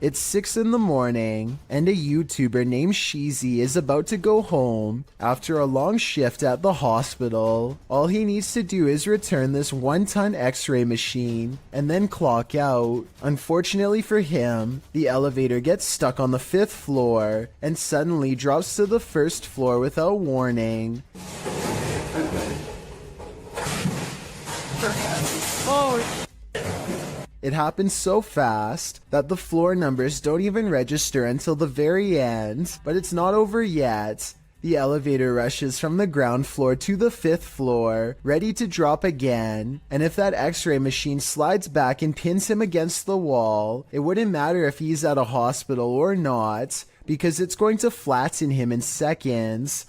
It's 6 in the morning, and a YouTuber named Sheezy is about to go home after a long shift at the hospital. All he needs to do is return this 1-ton x-ray machine and then clock out. Unfortunately for him, the elevator gets stuck on the 5th floor and suddenly drops to the 1st floor without warning. Oh. It happens so fast that the floor numbers don't even register until the very end. But it's not over yet. The elevator rushes from the ground floor to the 5th floor, ready to drop again. And if that x-ray machine slides back and pins him against the wall, it wouldn't matter if he's at a hospital or not, because it's going to flatten him in seconds.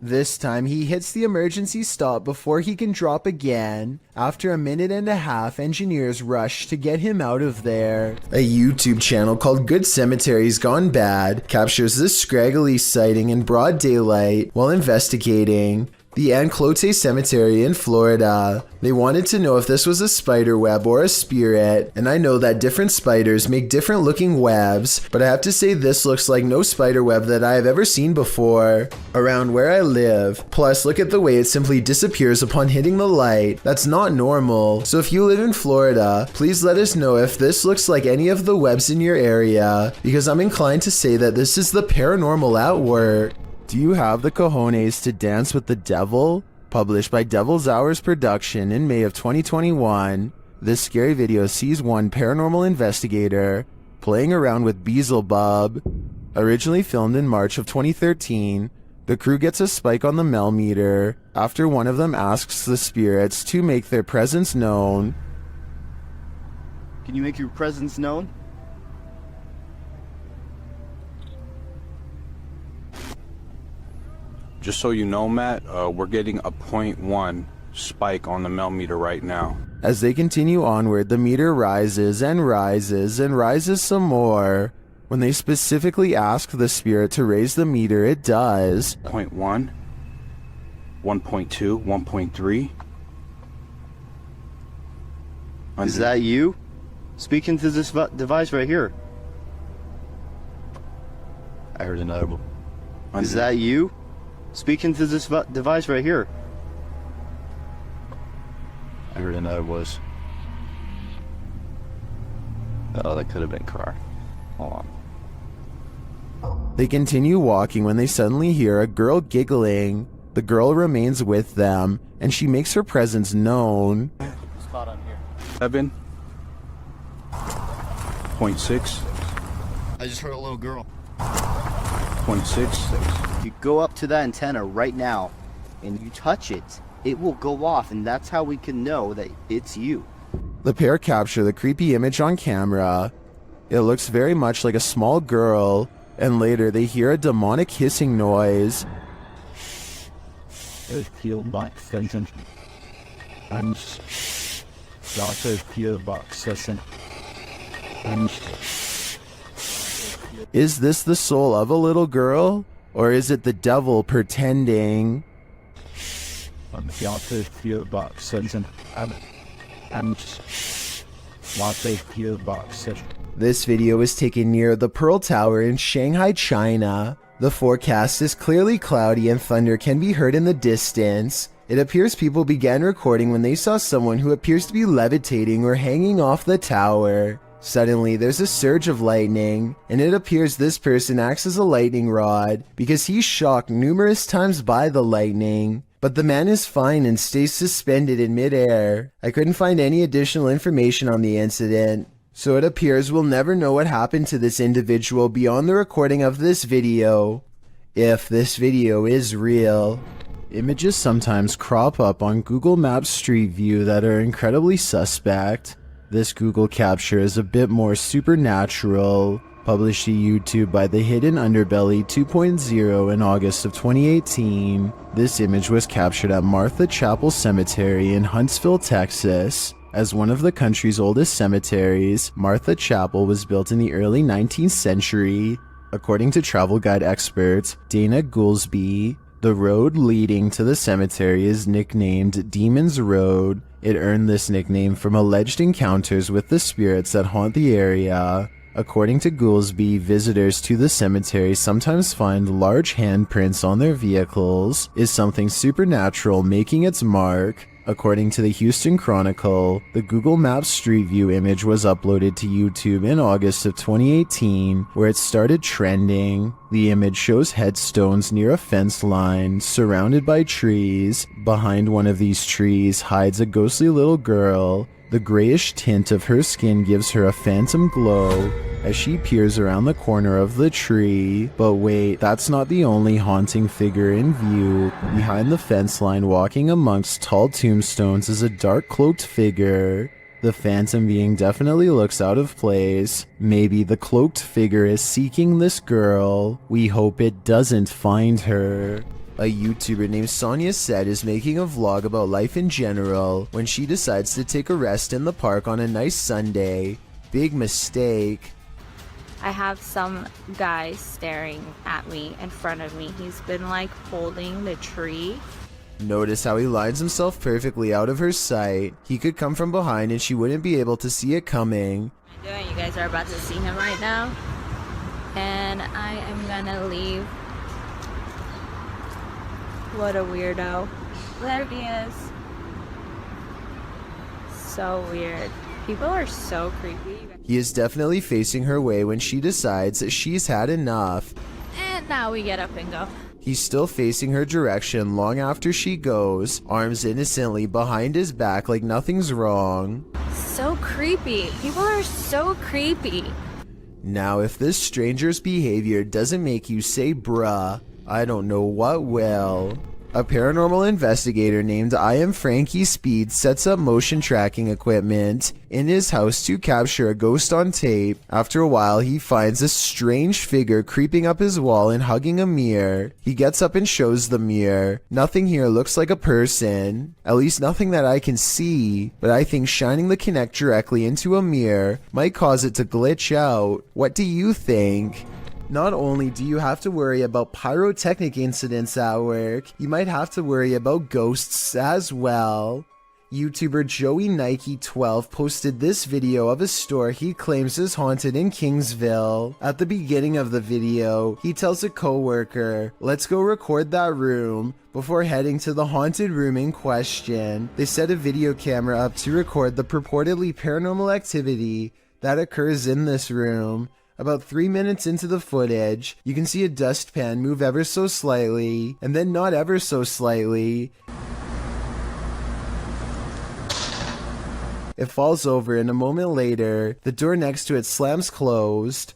This time, he hits the emergency stop before he can drop again. After a minute and a half, engineers rush to get him out of there. A YouTube channel called Good Cemeteries Gone Bad captures this scraggly sighting in broad daylight while investigating the Macleod Cemetery in Florida. They wanted to know if this was a spider web or a spirit, and I know that different spiders make different looking webs, but I have to say this looks like no spider web that I have ever seen before around where I live. Plus, look at the way it simply disappears upon hitting the light. That's not normal. So if you live in Florida, please let us know if this looks like any of the webs in your area, because I'm inclined to say that this is the paranormal at work. Do you have the cojones to dance with the devil? Published by Devil's Hours Production in May of 2021, this scary video sees one paranormal investigator playing around with Beelzebub. Originally filmed in March of 2013, the crew gets a spike on the Mel meter after one of them asks the spirits to make their presence known. Can you make your presence known? Just so you know, Matt, we're getting a 0.1 spike on the Mel meter right now. As they continue onward, the meter rises and rises and rises some more. When they specifically ask the spirit to raise the meter, it does. 0.1, 1.2, 1.3. Is that you? Speak into this device right here. I heard another one. Is that you? Speak into this device right here. I heard another voice. Oh, that could have been Carr. Hold on. They continue walking when they suddenly hear a girl giggling. The girl remains with them, and she makes her presence known. Spot on here. 7. 0.6. I just heard a little girl. 0.6. You go up to that antenna right now, and you touch it, it will go off, and that's how we can know that it's you. The pair capture the creepy image on camera. It looks very much like a small girl, and later they hear a demonic hissing noise. Is this the soul of a little girl? Or is it the devil pretending? This video was taken near the Pearl Tower in Shanghai, China. The forecast is clearly cloudy and thunder can be heard in the distance. It appears people began recording when they saw someone who appears to be levitating or hanging off the tower. Suddenly, there's a surge of lightning, and it appears this person acts as a lightning rod because he's shocked numerous times by the lightning. But the man is fine and stays suspended in midair. I couldn't find any additional information on the incident, so it appears we'll never know what happened to this individual beyond the recording of this video, if this video is real. Images sometimes crop up on Google Maps Street View that are incredibly suspect. This Google capture is a bit more supernatural. Published to YouTube by The Hidden Underbelly 2.0 in August of 2018. This image was captured at Martha Chapel Cemetery in Huntsville, Texas. As one of the country's oldest cemeteries, Martha Chapel was built in the early 19th century. According to travel guide expert Dana Goolsby, The road leading to the cemetery is nicknamed Demon's Road. It earned this nickname from alleged encounters with the spirits that haunt the area. According to Goolsby, visitors to the cemetery sometimes find large handprints on their vehicles, is something supernatural making its mark. According to the Houston Chronicle, the Google Maps Street View image was uploaded to YouTube in August of 2018, where it started trending. The image shows headstones near a fence line, surrounded by trees. Behind one of these trees hides a ghostly little girl. The grayish tint of her skin gives her a phantom glow as she peers around the corner of the tree. But wait, that's not the only haunting figure in view. Behind the fence line, walking amongst tall tombstones, is a dark cloaked figure. The phantom being definitely looks out of place. Maybe the cloaked figure is seeking this girl. We hope it doesn't find her. A YouTuber named Sonia Said is making a vlog about life in general when she decides to take a rest in the park on a nice Sunday. Big mistake. I have some guy staring at me in front of me. He's been like holding the tree. Notice how he lines himself perfectly out of her sight. He could come from behind and she wouldn't be able to see it coming. What am I doing? You guys are about to see him right now. And I am gonna leave. What a weirdo. There he is. So weird. People are so creepy. He is definitely facing her way when she decides that she's had enough. And now we get up and go. He's still facing her direction long after she goes, arms innocently behind his back like nothing's wrong. So creepy. People are so creepy. Now, if this stranger's behavior doesn't make you say bruh, I don't know what will. A paranormal investigator named I Am Frankie Speed sets up motion tracking equipment in his house to capture a ghost on tape. After a while, he finds a strange figure creeping up his wall and hugging a mirror. He gets up and shows the mirror. Nothing here looks like a person. At least nothing that I can see. But I think shining the Kinect directly into a mirror might cause it to glitch out. What do you think? Not only do you have to worry about pyrotechnic incidents at work, you might have to worry about ghosts as well. YouTuber Joey Nike 12 posted this video of a store he claims is haunted in Kingsville. At the beginning of the video, he tells a coworker, "Let's go record that room," before heading to the haunted room in question. They set a video camera up to record the purportedly paranormal activity that occurs in this room. About 3 minutes into the footage, you can see a dustpan move ever so slightly, and then not ever so slightly. It falls over, and a moment later, the door next to it slams closed.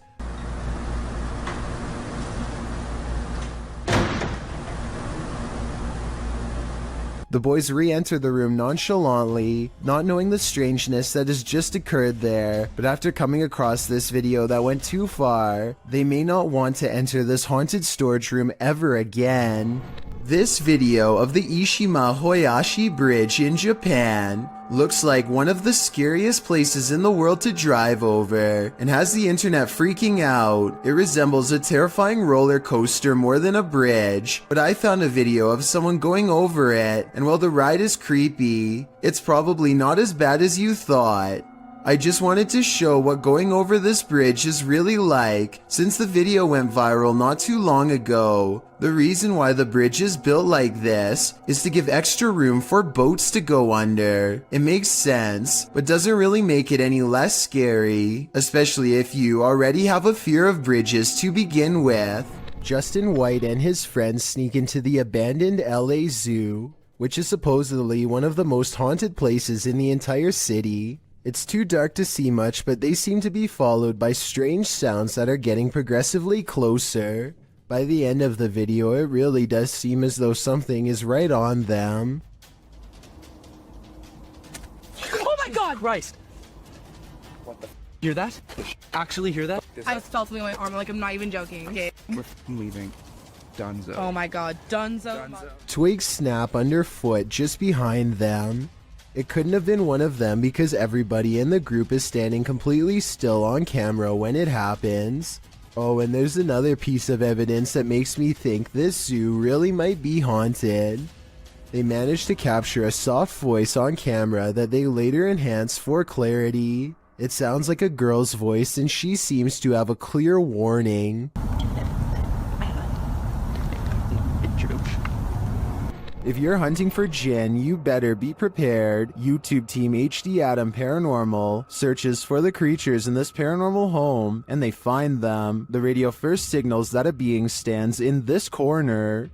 The boys re-enter the room nonchalantly, not knowing the strangeness that has just occurred there, but after coming across this video that went too far, they may not want to enter this haunted storage room ever again. This video of the Ishima Hoyashi Bridge in Japan looks like one of the scariest places in the world to drive over, and has the internet freaking out. It resembles a terrifying roller coaster more than a bridge, but I found a video of someone going over it, and while the ride is creepy, it's probably not as bad as you thought. I just wanted to show what going over this bridge is really like, since the video went viral not too long ago. The reason why the bridge is built like this is to give extra room for boats to go under. It makes sense, but doesn't really make it any less scary, especially if you already have a fear of bridges to begin with. Justin White and his friends sneak into the abandoned LA Zoo, which is supposedly one of the most haunted places in the entire city. It's too dark to see much, but they seem to be followed by strange sounds that are getting progressively closer. By the end of the video, it really does seem as though something is right on them. Oh my god! Christ! What the hear that? Actually hear that? I felt something on my arm, like I'm not even joking. Okay. We're leaving. Dunzo. Oh my god, Dunzo. Twigs snap underfoot just behind them. It couldn't have been one of them because everybody in the group is standing completely still on camera when it happens. Oh, and there's another piece of evidence that makes me think this zoo really might be haunted. They managed to capture a soft voice on camera that they later enhanced for clarity. It sounds like a girl's voice and she seems to have a clear warning. If you're hunting for Jinn, you better be prepared. YouTube team HD Adam Paranormal searches for the creatures in this paranormal home, and they find them. The radio first signals that a being stands in this corner.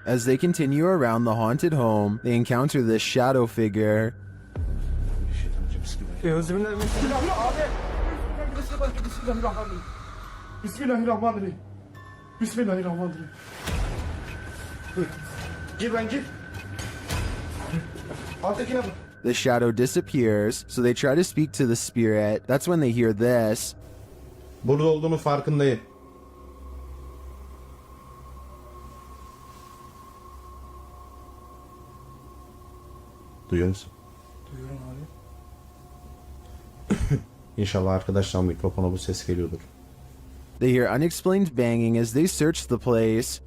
As they continue around the haunted home, they encounter this shadow figure. The shadow disappears, so they try to speak to the spirit. That's when they hear this. Burada olduğunu farkındayım. Duyuyor musun? Duyuyorum abi. İnşallah arkadaşlar mikrofona bu ses geliyordur. They hear unexplained banging as they search the place.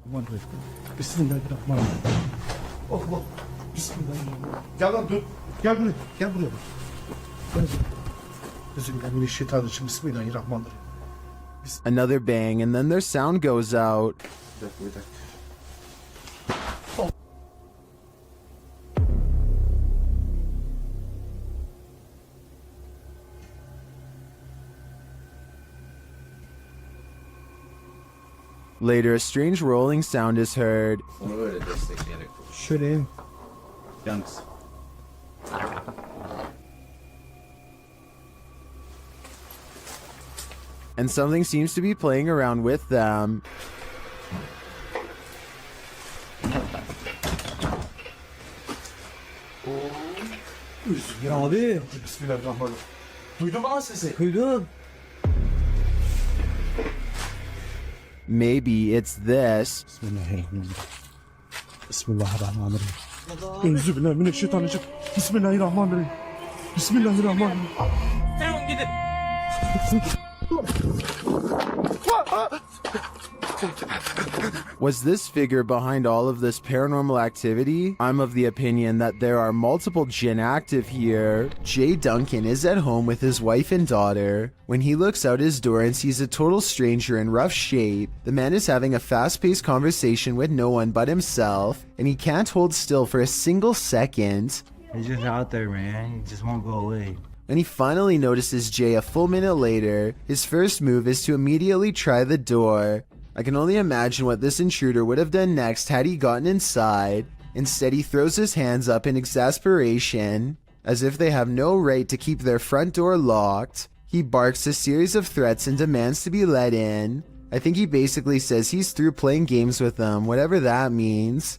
Bismillahirrahmanirrahim. Allah. Bismillahirrahmanirrahim. Gel lan dur. Gel buraya. Gel buraya. Gel. Bismillahirrahmanirrahim. Bismillahirrahmanirrahim. Another bang, and then their sound goes out. Later, a strange rolling sound is heard. Şöyle. Junks. And something seems to be playing around with them. Ya abi. Bismillahirrahmanirrahim. Duydun mu lan sesi? Duydum. Maybe it's this. Bismillahirrahmanirrahim. Bismillahirrahmanirrahim. Euzubillahimineşşeytanirracim. Bismillahirrahmanirrahim. Bismillahirrahmanirrahim. Tamam gidin. Was this figure behind all of this paranormal activity? I'm of the opinion that there are multiple jinn active here. Jay Duncan is at home with his wife and daughter. When he looks out his door and sees a total stranger in rough shape, the man is having a fast-paced conversation with no one but himself, and he can't hold still for a single second. He's just out there, man. He just won't go away. When he finally notices Jay a full minute later, his first move is to immediately try the door. I can only imagine what this intruder would have done next had he gotten inside. Instead, he throws his hands up in exasperation, as if they have no right to keep their front door locked. He barks a series of threats and demands to be let in. I think he basically says he's through playing games with them, whatever that means.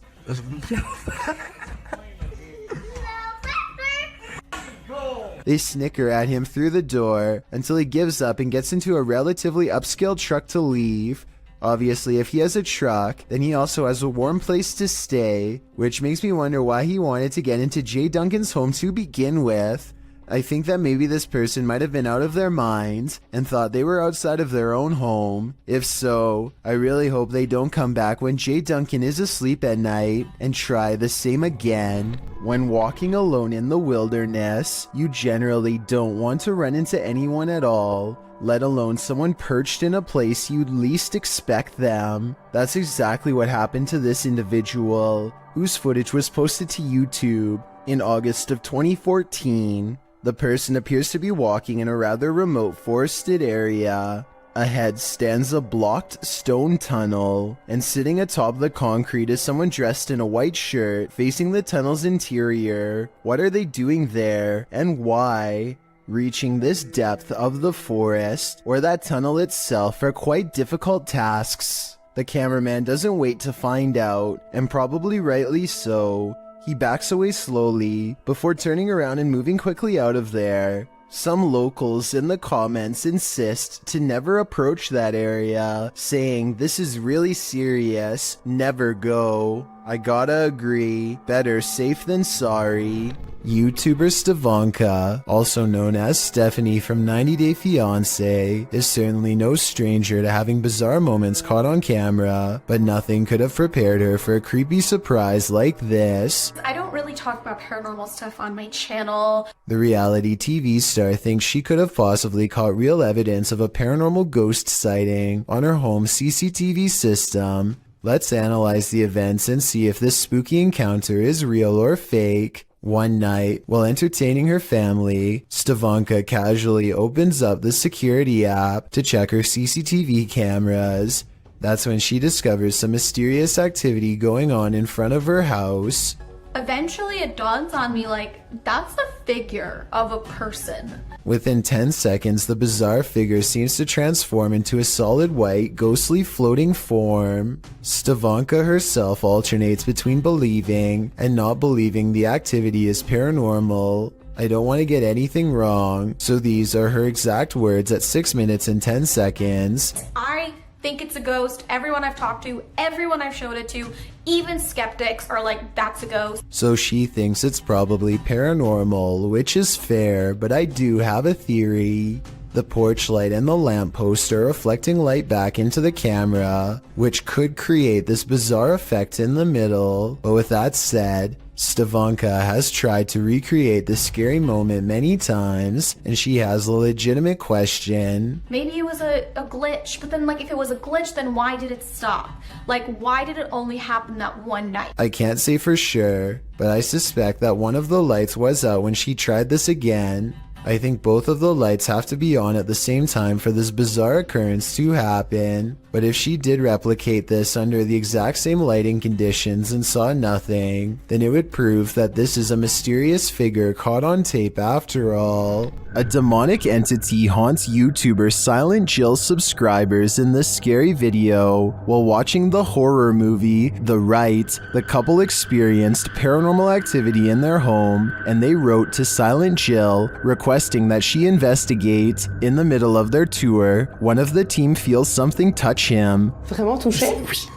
They snicker at him through the door until he gives up and gets into a relatively upscale truck to leave. Obviously, if he has a truck, then he also has a warm place to stay, which makes me wonder why he wanted to get into Jay Duncan's home to begin with. I think that maybe this person might have been out of their minds and thought they were outside of their own home. If so, I really hope they don't come back when Jay Duncan is asleep at night and try the same again. When walking alone in the wilderness, you generally don't want to run into anyone at all, let alone someone perched in a place you'd least expect them. That's exactly what happened to this individual, whose footage was posted to YouTube in August of 2014. The person appears to be walking in a rather remote forested area. Ahead stands a blocked stone tunnel, and sitting atop the concrete is someone dressed in a white shirt facing the tunnel's interior. What are they doing there, and why? Reaching this depth of the forest, or that tunnel itself, are quite difficult tasks. The cameraman doesn't wait to find out, and probably rightly so. He backs away slowly, before turning around and moving quickly out of there. Some locals in the comments insist to never approach that area, saying this is really serious, never go. I gotta agree, better safe than sorry. YouTuber Stevanka, also known as Stephanie from 90 Day Fiancé, is certainly no stranger to having bizarre moments caught on camera, but nothing could have prepared her for a creepy surprise like this. I don't really talk about paranormal stuff on my channel. The reality TV star thinks she could have possibly caught real evidence of a paranormal ghost sighting on her home CCTV system. Let's analyze the events and see if this spooky encounter is real or fake. One night, while entertaining her family, Stevanka casually opens up the security app to check her CCTV cameras. That's when she discovers some mysterious activity going on in front of her house. Eventually it dawns on me like, that's the figure of a person. Within 10 seconds, the bizarre figure seems to transform into a solid white, ghostly floating form. Stevanka herself alternates between believing and not believing the activity is paranormal. I don't want to get anything wrong, so these are her exact words at 6 minutes and 10 seconds. I think it's a ghost. Everyone I've talked to, everyone I've showed it to, even skeptics are like, that's a ghost. So she thinks it's probably paranormal, which is fair, but I do have a theory. The porch light and the lamppost are reflecting light back into the camera, which could create this bizarre effect in the middle. But with that said, Stevanka has tried to recreate this scary moment many times, and she has a legitimate question. Maybe it was a glitch, but then like if it was a glitch, then why did it stop? Like why did it only happen that one night? I can't say for sure, but I suspect that one of the lights was out when she tried this again. I think both of the lights have to be on at the same time for this bizarre occurrence to happen. But if she did replicate this under the exact same lighting conditions and saw nothing, then it would prove that this is a mysterious figure caught on tape after all. A demonic entity haunts YouTuber Silent Jill subscribers in this scary video. While watching the horror movie The Rite, the couple experienced paranormal activity in their home, and they wrote to Silent Jill requesting that she investigate. In the middle of their tour, one of the team feels something touch him. Vraiment touché? Oui.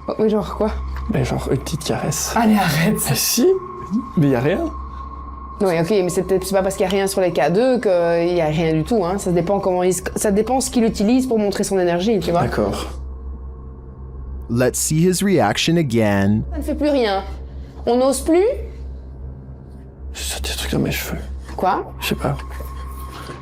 Oh, mais genre quoi? Mais genre une petite caresse. Allez, arrête! Ah si? Mais y a rien. Non mais ok, mais c'est pas parce qu'il y a rien sur les K2 qu'il y a rien du tout, hein. Ça dépend ça dépend ce qu'il utilise pour montrer son énergie, tu vois. D'accord. Let's see his reaction again. Ça ne fait plus rien. On n'ose plus? J'ai des trucs dans mes cheveux. Quoi? Je sais pas.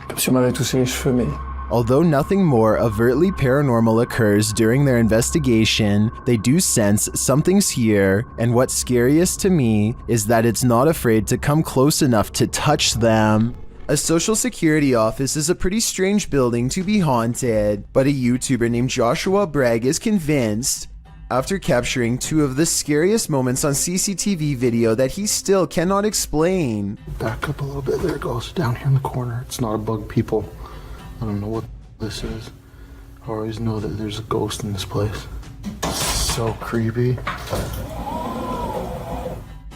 Comme si on m'avait touché les cheveux, mais... Although nothing more overtly paranormal occurs during their investigation, they do sense something's here, and what's scariest to me is that it's not afraid to come close enough to touch them. A social security office is a pretty strange building to be haunted, but a YouTuber named Joshua Bragg is convinced, after capturing two of the scariest moments on CCTV video that he still cannot explain. Back up a little bit, there it goes, down here in the corner. It's not a bug, people. I don't know what this is. I always know that there's a ghost in this place. So creepy.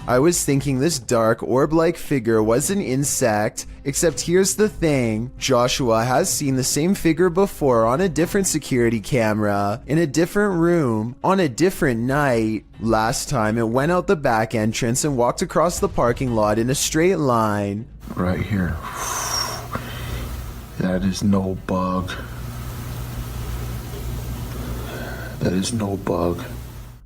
I was thinking this dark orb-like figure was an insect, except here's the thing. Joshua has seen the same figure before on a different security camera, in a different room, on a different night. Last time it went out the back entrance and walked across the parking lot in a straight line. Right here. That is no bug. That is no bug.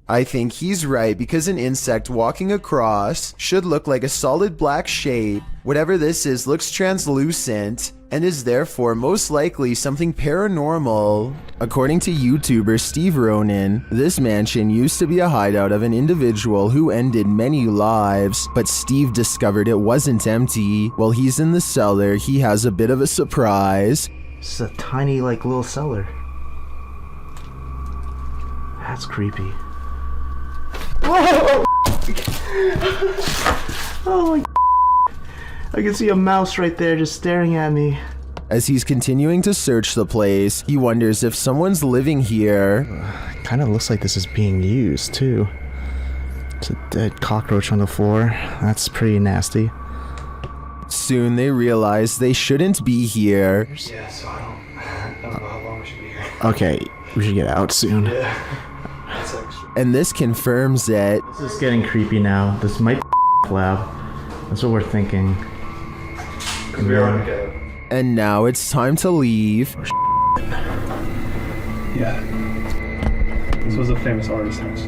I think he's right because an insect walking across should look like a solid black shape. Whatever this is looks translucent and is therefore most likely something paranormal. According to YouTuber Steve Ronan, this mansion used to be a hideout of an individual who ended many lives, but Steve discovered it wasn't empty. While he's in the cellar, he has a bit of a surprise. It's a tiny, like, little cellar. That's creepy. Oh my! I can see a mouse right there just staring at me. As he's continuing to search the place, he wonders if someone's living here. Kind of looks like this is being used too. It's a dead cockroach on the floor. That's pretty nasty. Soon they realize they shouldn't be here. Yeah, so I don't know how long we should be here. Okay, we should get out soon. Yeah. That's extra. And this confirms it. This is getting creepy now. This might be lab. That's what we're thinking. Because we are together. And now it's time to leave. Yeah. This was a famous artist's house.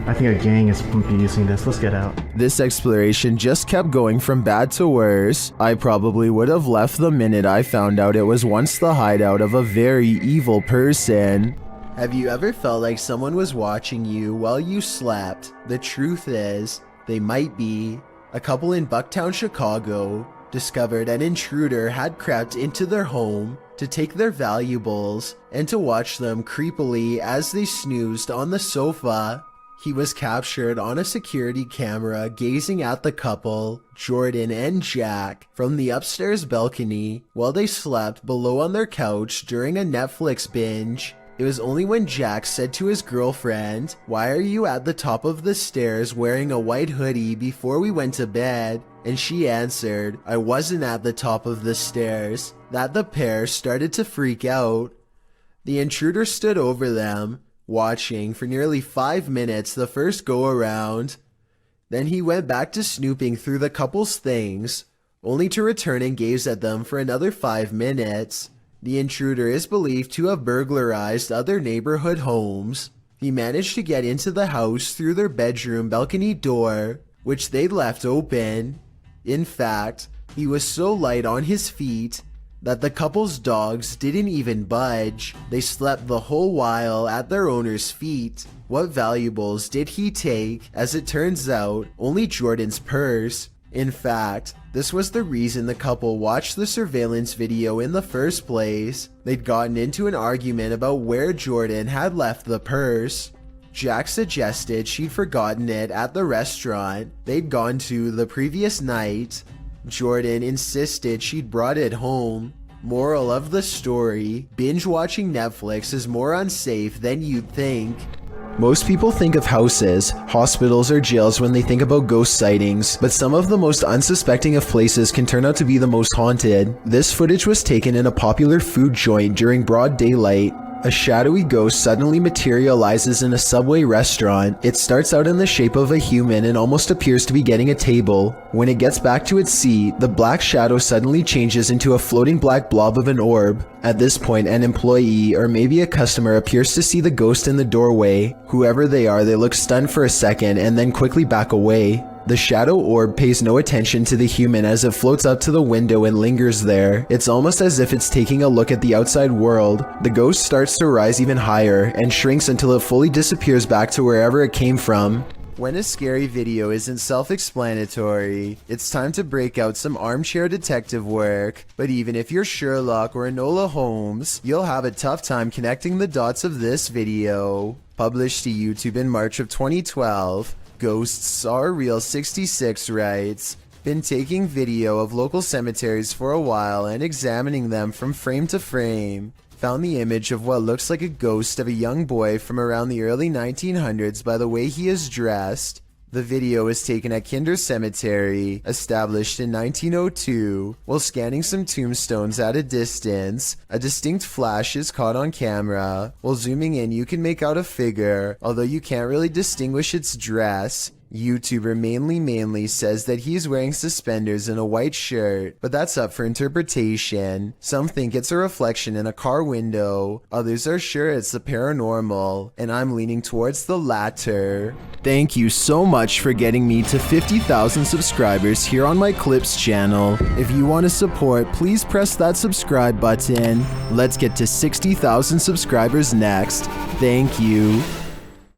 I think a gang is using this. Let's get out. This exploration just kept going from bad to worse. I probably would have left the minute I found out it was once the hideout of a very evil person. Have you ever felt like someone was watching you while you slept? The truth is, they might be. A couple in Bucktown, Chicago, discovered an intruder had crept into their home to take their valuables and to watch them creepily as they snoozed on the sofa. He was captured on a security camera gazing at the couple, Jordan and Jack, from the upstairs balcony while they slept below on their couch during a Netflix binge. It was only when Jack said to his girlfriend, "Why are you at the top of the stairs wearing a white hoodie before we went to bed?" And she answered, "I wasn't at the top of the stairs," that the pair started to freak out. The intruder stood over them, watching for nearly 5 minutes the first go around. Then he went back to snooping through the couple's things, only to return and gaze at them for another 5 minutes. The intruder is believed to have burglarized other neighborhood homes. He managed to get into the house through their bedroom balcony door, which they'd left open. In fact, he was so light on his feet that the couple's dogs didn't even budge. They slept the whole while at their owner's feet. What valuables did he take? As it turns out, only Jordan's purse. In fact, this was the reason the couple watched the surveillance video in the first place. They'd gotten into an argument about where Jordan had left the purse. Jack suggested she'd forgotten it at the restaurant they'd gone to the previous night. Jordan insisted she'd brought it home. Moral of the story, binge watching Netflix is more unsafe than you'd think. Most people think of houses, hospitals, or jails when they think about ghost sightings, but some of the most unsuspecting of places can turn out to be the most haunted. This footage was taken in a popular food joint during broad daylight. A shadowy ghost suddenly materializes in a Subway restaurant. It starts out in the shape of a human and almost appears to be getting a table. When it gets back to its seat, the black shadow suddenly changes into a floating black blob of an orb. At this point, an employee or maybe a customer appears to see the ghost in the doorway. Whoever they are, they look stunned for a second and then quickly back away. The shadow orb pays no attention to the human as it floats up to the window and lingers there. It's almost as if it's taking a look at the outside world. The ghost starts to rise even higher and shrinks until it fully disappears back to wherever it came from. When a scary video isn't self-explanatory, it's time to break out some armchair detective work. But even if you're Sherlock or Enola Holmes, you'll have a tough time connecting the dots of this video. Published to YouTube in March of 2012, Ghosts Are Real 66 writes, "Been taking video of local cemeteries for a while and examining them from frame to frame. Found the image of what looks like a ghost of a young boy from around the early 1900s by the way he is dressed. The video was taken at Kinder Cemetery, established in 1902. While scanning some tombstones at a distance, a distinct flash is caught on camera. While zooming in, you can make out a figure, although you can't really distinguish its dress. YouTuber Manly says that he's wearing suspenders and a white shirt, but that's up for interpretation. Some think it's a reflection in a car window, others are sure it's the paranormal, and I'm leaning towards the latter." Thank you so much for getting me to 50,000 subscribers here on my Clips channel. If you want to support, please press that subscribe button. Let's get to 60,000 subscribers next. Thank you.